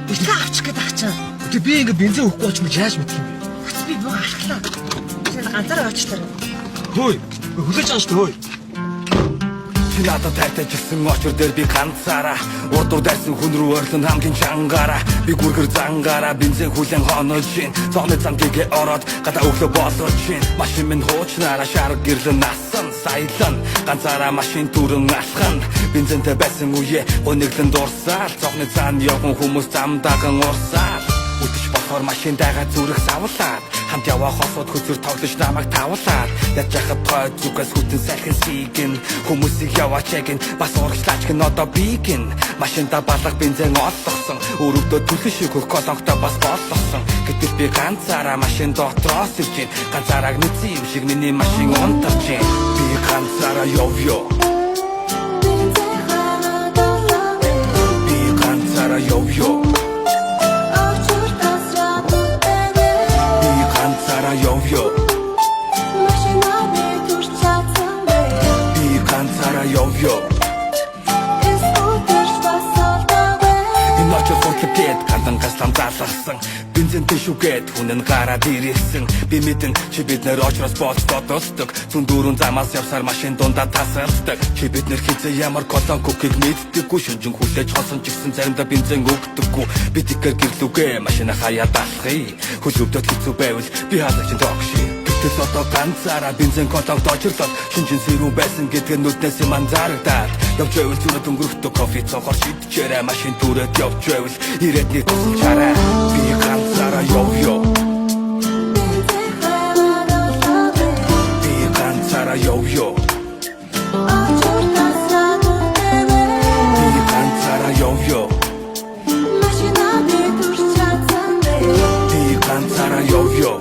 бэлгээ авчих гээд ачаа. Тэг би ингээ бензин өгөхгүй ч яаж мэдэх юм бэ? Хац би буу гартлаа. Тэнд ганцаараа очлоо. Хөөе, хүлээж байгаа шүү дээ. Чи надад тайтайжсэн очор дээр би ганцаараа урдуур дайсан хүн рүү орлон хамгийн чангаараа би гүргэр зангаараа бензин хүлэн хонож шин цогны замгийн ороод гадаа өглөө болоод шин машин минь хуучнараа шарг гэрлэн насан саялан ганцаараа машин түрэн алхан бензинтэй байсан үе гуниглэн дурсаал цогны цаан явган хүмүүс зам даган урсаал үтж болохоор машин дагаа зүрх савлаад хамт яваа хосууд хөзөр тоглож намайг тавлаад яаж яхад гой зүгээс хүтэн сайхан сийгэн хүмүүсийг яваачаагийн бас урагшлаач гэн одоо бигэн машинда балах бензин олгосон өрөвдөө түлхэн шиг хөх колонктой бас болгосон гэтэл би ганцаараа машин дотроос ирж гин ганцаараа нүцэн юм шиг миний машин унтарч гин би ганцаараа явё би ганцаараа явё Йовё машина битүүр чацсан бэ би ганцаараа йовё эскутер спасалдавэ иначе фонкет кандан гаслам залгасан бензинтэй шүгээд хүнэн гараад ирсэн би мэдэн чи биднэр очроос болцдог зүүн дөрүн замаас явсаар машин дундаа тасалдаг чи биднэр хизээ ямар колон кукиг мэддэггүй шүнжин хүлээж хосон ч гэсэн заримдаа бензин өгдөггүй би тэгэр гэрлүгэ машина хаяад алхъя хөлөвдөд хэцүү байвал би хаалагч тогши гэтэл одоо ганцаараа бензин колонк дочрлоод шинжин сэрүүн байсан гэдгээр нүднээс юм анзаарагдаад явж байвал зүрх өнгөрөхтэй кофе цогоор шидчээрээ машин түрээд явж байвал ирээд нэг тусалчаарай би ганцаараа явё би ганцаараа явё би ганцаараа явё машина битүүр чацсан бэ би ганцаараа явё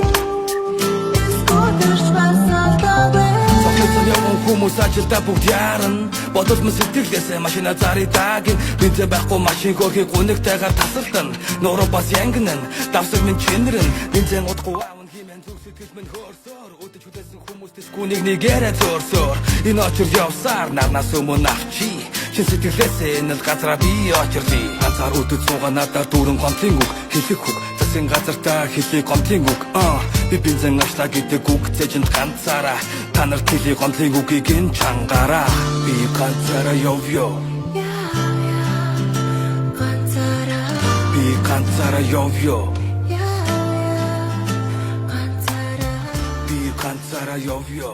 хүмүүс ажилдаа бүгд яран бодол мөн сэтгэлээсээ машина заритаагийн бензин байхгүй машин хөөхийг гунигтайгаар тасалдан нуруу бас янгнан давсаг минь чинрэн бензин утгүй аавн химэн зүг сэтгэл минь хөөрсөөр өдөж хүлээсэн хүмүүст гүнийг нэгээрээ зөөрсөөр энэ очор явсаар нарнаас өмнө авчи чин сэтгэлээсээ энэ газараа би очирлээ ганцаар өдөж суугаа надаар дүүрэн гомтлын үг хэлэх үг засгийн газартаа хэлээ гомтлын үг би бензин ашлаа гэдэг үг зэжинд ганцаараа та нар хэлээ гомтлын үгийг ин чангаараа би ганцаараа явё би ганцаараа явё би ганцаараа явё